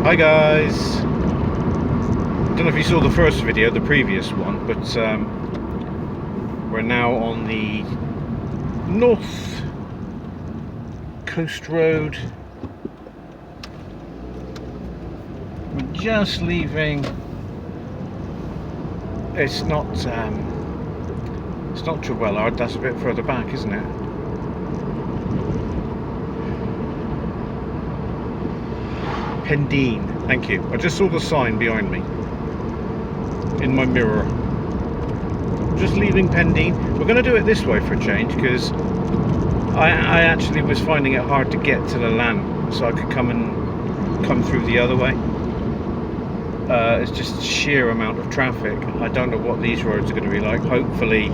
Hi guys! Don't know if you saw the first video, the previous one, but we're now on the North Coast Road. We're just leaving. It's not Trewellard, that's a bit further back, isn't it? Pendeen, thank you. I just saw the sign behind me in my mirror. Just leaving Pendeen. We're going to do it this way for a change because I actually was finding it hard to get to the land, so I could come through the other way. It's just sheer amount of traffic. I don't know what these roads are going to be like. Hopefully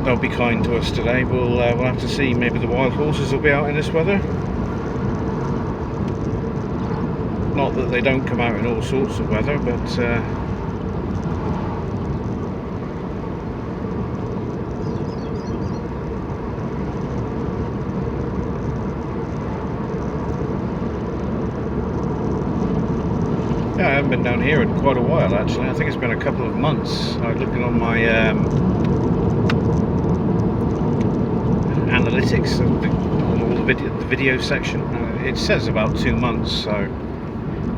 they'll be kind to us today. We'll have to see. Maybe the wild horses will be out in this weather. Not that they don't come out in all sorts of weather, but yeah, I haven't been down here in quite a while actually. I think it's been a couple of months. I was looking on my analytics on all the video section. It says about 2 months, so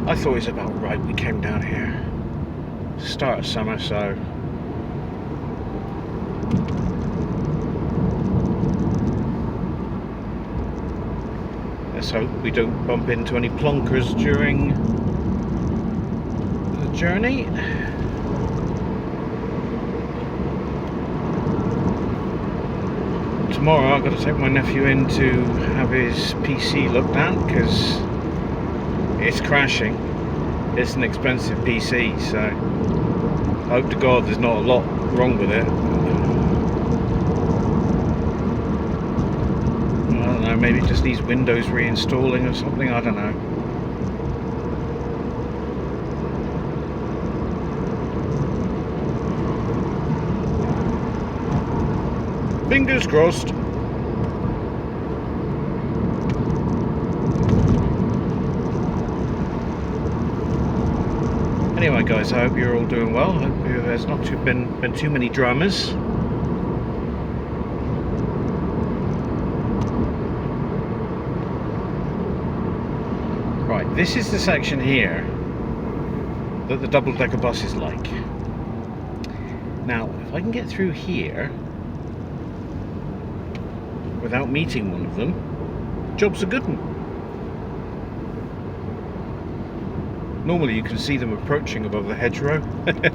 I thought it was about right. We came down here start of summer, so let's hope we don't bump into any plonkers during the journey. Tomorrow I've got to take my nephew in to have his PC looked at because it's crashing. It's an expensive PC, so I hope to God there's not a lot wrong with it. I don't know, maybe it just needs Windows reinstalling or something, I don't know. Fingers crossed. Anyway guys, I hope you're all doing well. I hope there's not been too many dramas. Right, this is the section here that the double-decker bus is like. Now, if I can get through here without meeting one of them, job's a good one. Normally you can see them approaching above the hedgerow. Like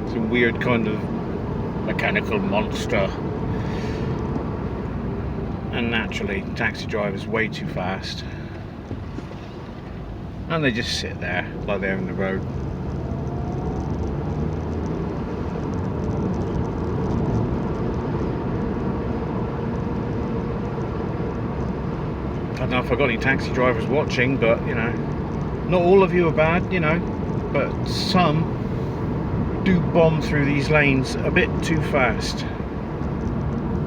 some weird kind of mechanical monster. And naturally, taxi drivers way too fast. And they just sit there like they're in the road. I don't know if I've got any taxi drivers watching, but you know, not all of you are bad, you know, but some do bomb through these lanes a bit too fast.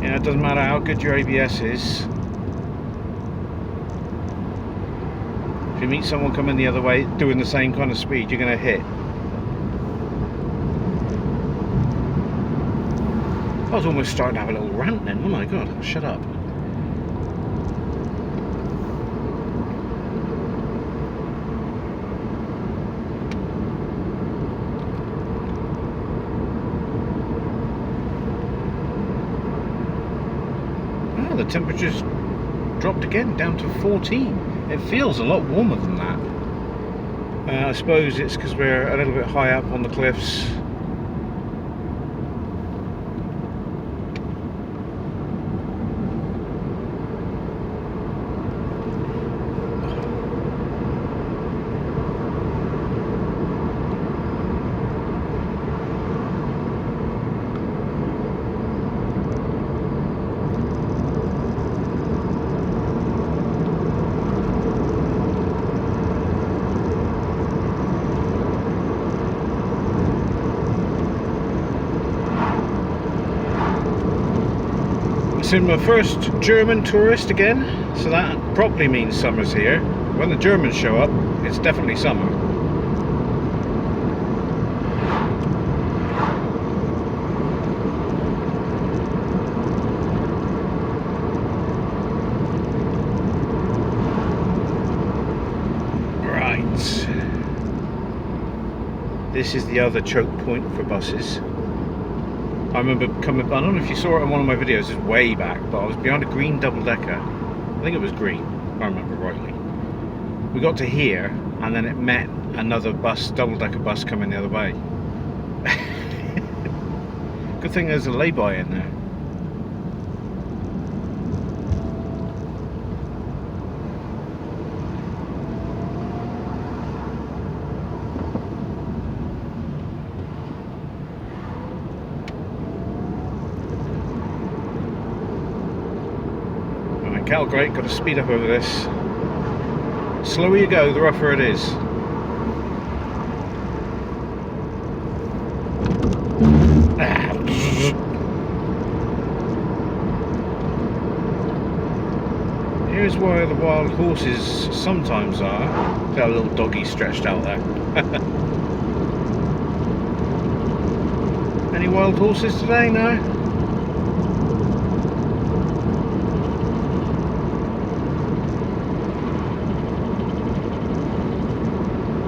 You know, it doesn't matter how good your ABS is. If you meet someone coming the other way doing the same kind of speed, you're going to hit. I was almost starting to have a little rant then, oh my god, shut up. The temperature's dropped again down to 14. It feels a lot warmer than that. I suppose it's because we're a little bit high up on the cliffs. Right, so my first German tourist again, so that probably means summer's here. When the Germans show up, it's definitely summer. Right. This is the other choke point for buses. I remember coming, I don't know if you saw it in one of my videos, it's way back, but I was behind a green double-decker. I think it was green, if I remember rightly. We got to here, and then it met another bus, double-decker bus coming the other way. Good thing there's a lay-by in there. Cal, great, got to speed up over this. Slower you go, the rougher it is. Here's where the wild horses sometimes are. Got a little doggy stretched out there. Any wild horses today? No?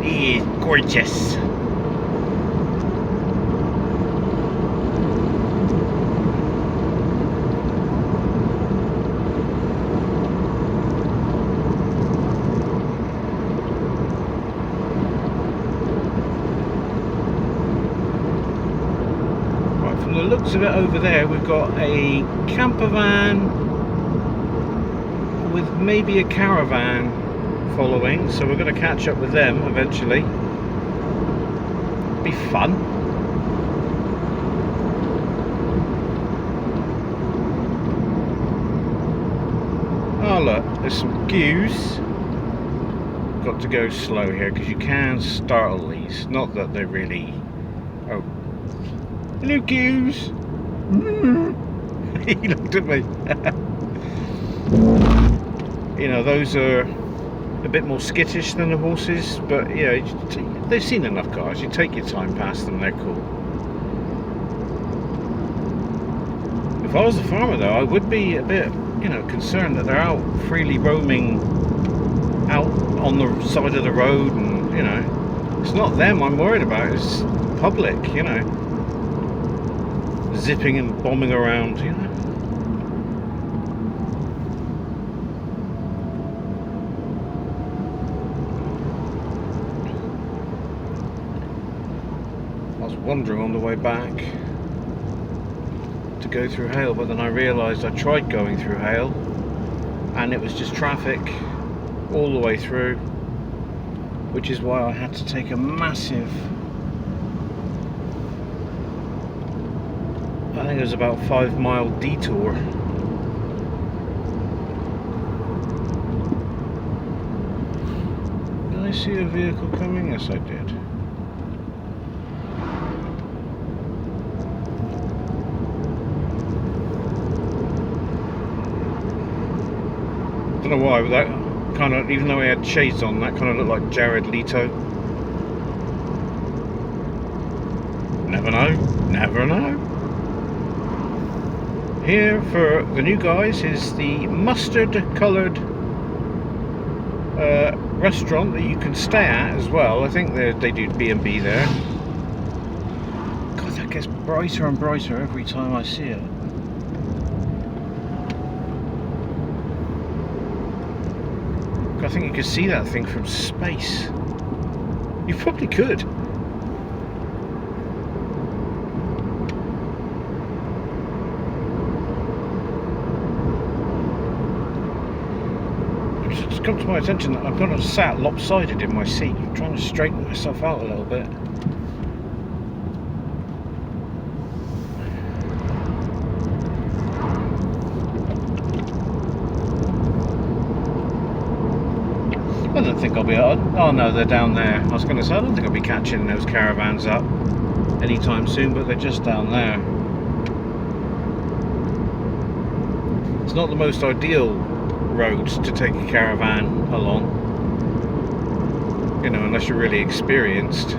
He is gorgeous. Right, from the looks of it over there, we've got a camper van with maybe a caravan following, so we're going to catch up with them eventually. Be fun. Oh look, there's some geese. Got to go slow here because you can startle these. Not that they're really... Oh, hello geese. He looked at me. You know, those are a bit more skittish than the horses, but yeah, they've seen enough cars. You take your time past them, they're cool. If I was a farmer though, I would be a bit, you know, concerned that they're out freely roaming out on the side of the road, and you know, it's not them I'm worried about, it's the public, you know, zipping and bombing around, you know. Wandering on the way back to go through hail, but then I realised I tried going through hail and it was just traffic all the way through, which is why I had to take a massive, I think it was about 5-mile detour. Did I see a vehicle coming? Yes I did. I don't know why, but that kind of, even though he had shades on, that kind of looked like Jared Leto. Never know, never know. Here for the new guys is the mustard coloured restaurant that you can stay at as well. I think they do B&B there. God, that gets brighter and brighter every time I see it. I think you could see that thing from space. You probably could. It's come to my attention that I've got sat lopsided in my seat. I'm trying to straighten myself out a little bit. I don't think I'll be... Oh no, they're down there. I was going to say, I don't think I'll be catching those caravans up anytime soon, but they're just down there. It's not the most ideal roads to take a caravan along, you know, unless you're really experienced.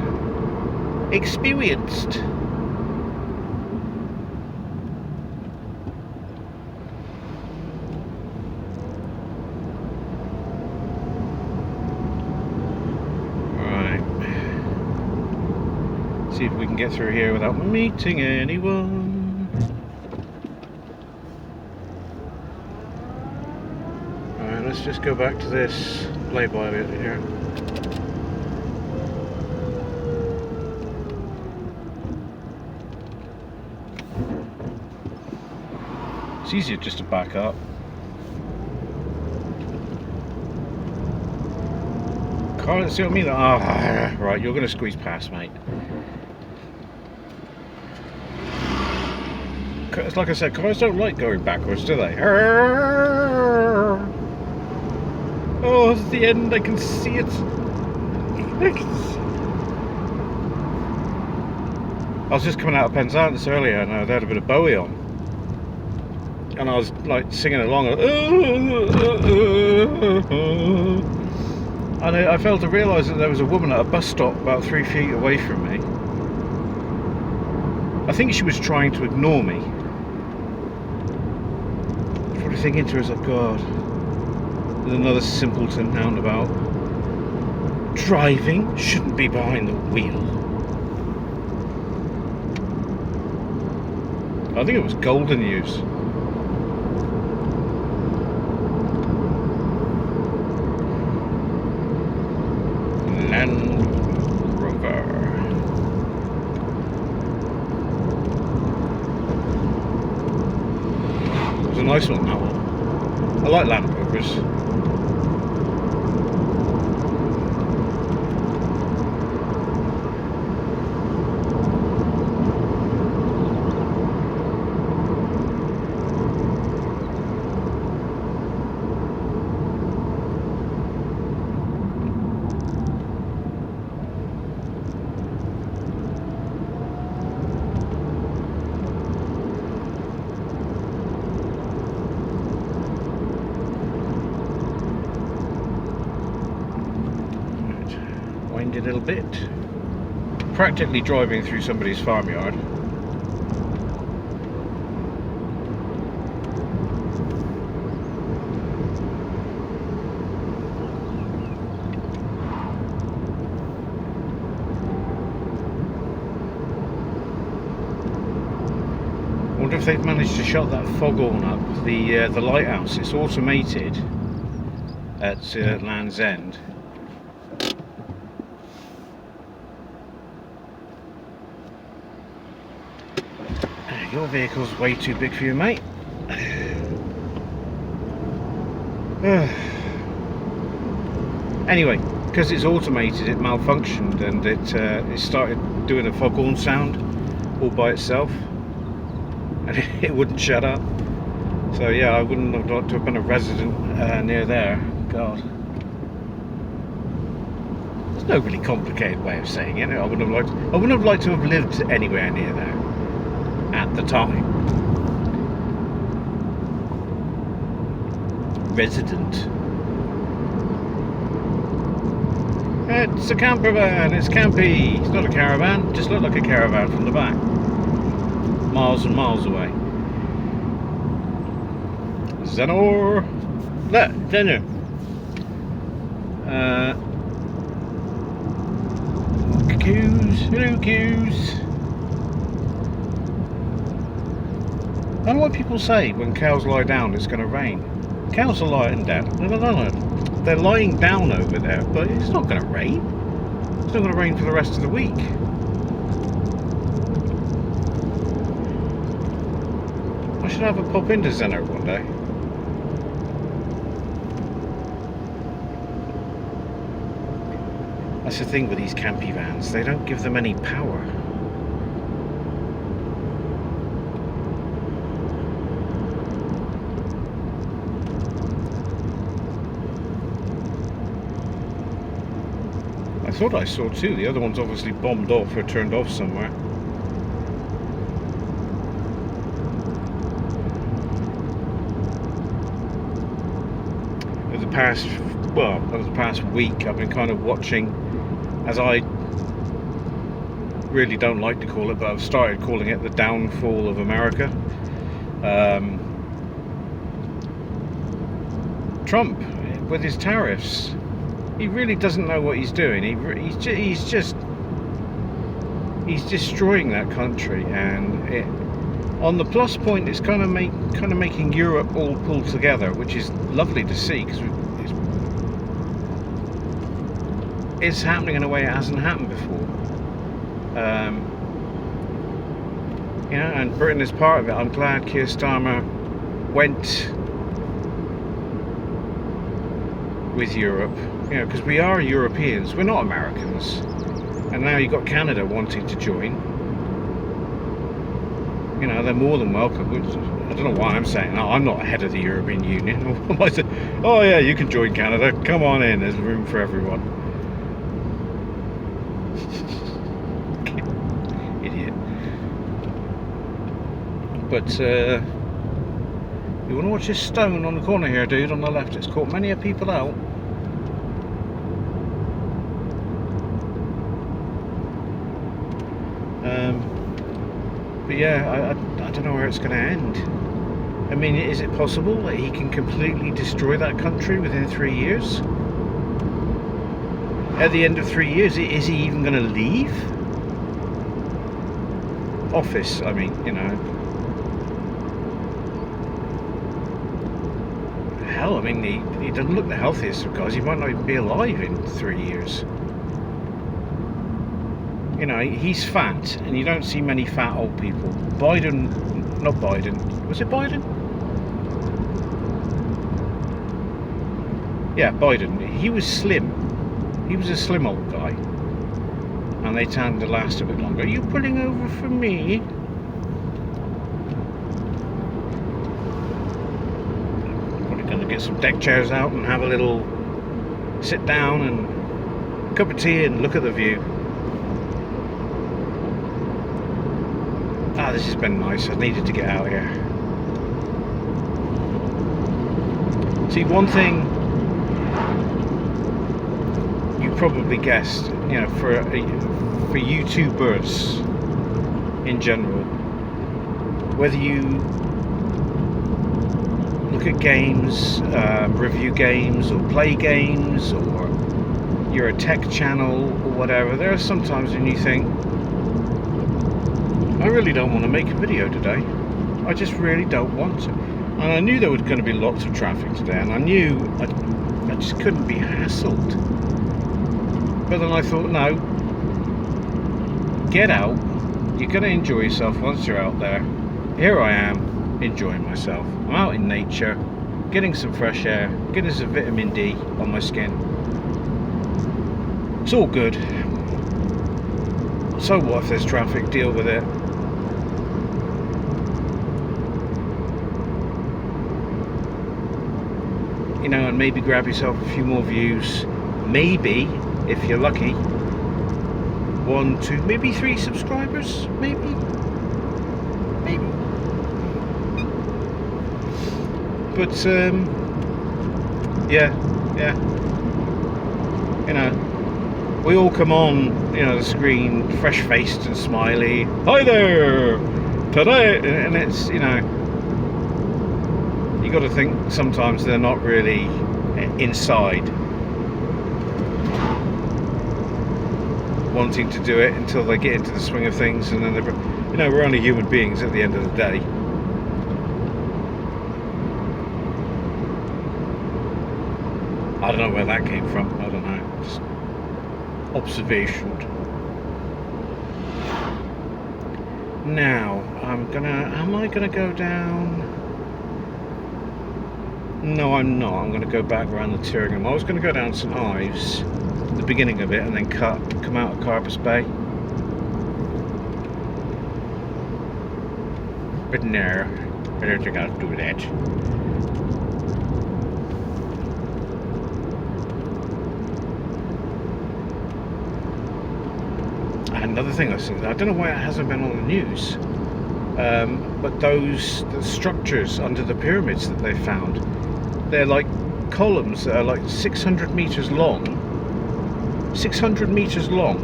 Right. See if we can get through here without meeting anyone. Alright, let's just go back to this lay-by bit here. It's easier just to back up. Car, see what I mean? Ah, right, you're going to squeeze past, mate. It's like I said, cars don't like going backwards, do they? Oh, it's the end. I can see it. I was just coming out of Penzance earlier, and I had a bit of Bowie on. And I was like singing along, and I failed to realise that there was a woman at a bus stop about 3 feet away from me. I think she was trying to ignore me. I was probably thinking to herself, God, there's another simpleton roundabout. Driving shouldn't be behind the wheel. I think it was golden use. Land Rover. It was a nice one, that one. I like Land Rovers. A little bit. Practically driving through somebody's farmyard. I wonder if they've managed to shut that foghorn up. The lighthouse. It's automated at Land's End. Your vehicle's way too big for you, mate. Anyway, because it's automated, it malfunctioned and it started doing a foghorn sound all by itself, and it wouldn't shut up. So yeah, I wouldn't have liked to have been a resident near there. God, there's no really complicated way of saying it. I wouldn't have liked to have lived anywhere near there at the time. Resident. It's a camper van, it's campy. It's not a caravan, it just looked like a caravan from the back. Miles and miles away. Zenor. Look, Zenor. Coos. Hello, coos. I don't know what people say when cows lie down it's going to rain. Cows are lying down. No. They're lying down over there, but it's not going to rain. It's not going to rain for the rest of the week. I should have a pop into Zeno one day. That's the thing with these campy vans. They don't give them any power. I thought I saw two. The other one's obviously bombed off or turned off somewhere. past, well, over the past week, I've been kind of watching, as I really don't like to call it, but I've started calling it the downfall of America. Trump with his tariffs, he really doesn't know what he's doing. He's destroying that country, and on the plus point, it's kind of making Europe all pull together, which is lovely to see, because it's happening in a way it hasn't happened before. And Britain is part of it. I'm glad Keir Starmer went with Europe, because we are Europeans, we're not Americans. And now you've got Canada wanting to join. They're more than welcome. I don't know why I'm saying, no, I'm not head of the European Union. Oh yeah, you can join Canada, come on in, there's room for everyone. Idiot. But you want to watch this stone on the corner here, dude, on the left? It's caught many a people out. But yeah, I don't know where it's going to end. I mean, is it possible that he can completely destroy that country within 3 years? At the end of 3 years, is he even going to leave office? I mean, hell, I mean, he doesn't look the healthiest of guys. He might not even be alive in 3 years. He's fat, and you don't see many fat old people. Was it Biden? Yeah, Biden. He was slim. He was a slim old guy. And they tend to last a bit longer. Are you pulling over for me? Probably going to get some deck chairs out and have a little sit down and a cup of tea and look at the view. This has been nice. I needed to get out here. See, one thing you probably guessed, for YouTubers in general, whether you look at games, review games, or play games, or you're a tech channel or whatever, there are some times when you think, I really don't want to make a video today. I just really don't want to. And I knew there was going to be lots of traffic today, and I knew I just couldn't be hassled. But then I thought, no, get out. You're going to enjoy yourself once you're out there. Here I am, enjoying myself. I'm out in nature, getting some fresh air, getting some vitamin D on my skin. It's all good. So what if there's traffic? Deal with it. And maybe grab yourself a few more views. Maybe, if you're lucky, 1, 2, maybe 3 subscribers. Maybe. But yeah. We all come on, the screen, fresh-faced and smiley. Hi there! Today! And it's, you got to think sometimes they're not really inside wanting to do it until they get into the swing of things, and then we're only human beings at the end of the day. I don't know where that came from. I don't know. Just observation. Now am I gonna go down? No, I'm not. I'm gonna go back around the Tyringham. I was gonna go down St Ives, the beginning of it, and then come out of Carbis Bay. But no, I don't think I'll do that. Another thing I've seen, I don't know why it hasn't been on the news, but the structures under the pyramids that they found, they're like columns that are like 600 meters long. 600 meters long,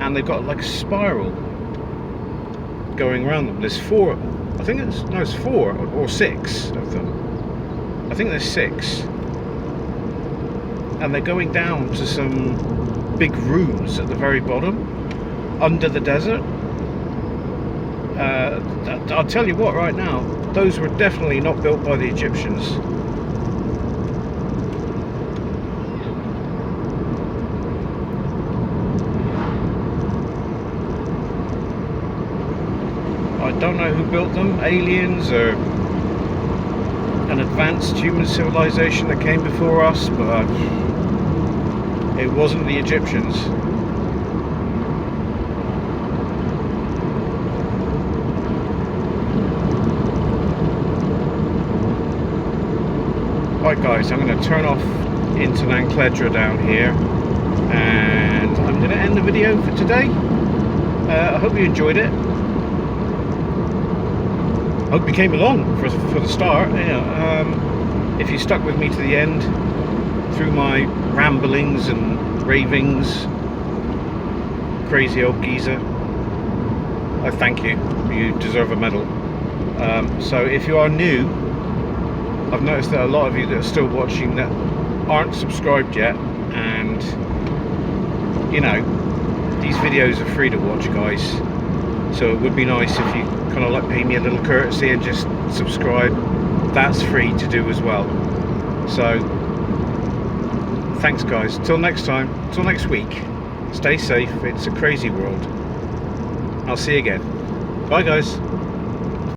and they've got like a spiral going around them. There's four. I think it's 4 or 6 of them. I think there's 6, and they're going down to some big rooms at the very bottom, under the desert. I'll tell you what, right now, those were definitely not built by the Egyptians. I don't know who built them, aliens or an advanced human civilization that came before us, but it wasn't the Egyptians. Right guys, I'm going to turn off into Nancledra down here, and I'm going to end the video for today. I hope you enjoyed it. I hope you came along for the start. If you stuck with me to the end through my ramblings and ravings, crazy old geezer, I thank you. You deserve a medal. So if you are new, I've noticed that a lot of you that are still watching that aren't subscribed yet, and you know, these videos are free to watch, guys, so it would be nice if you kind of like pay me a little courtesy and just subscribe. That's free to do as well. So thanks guys, till next time, till next week, stay safe. It's a crazy world. I'll see you again. Bye guys.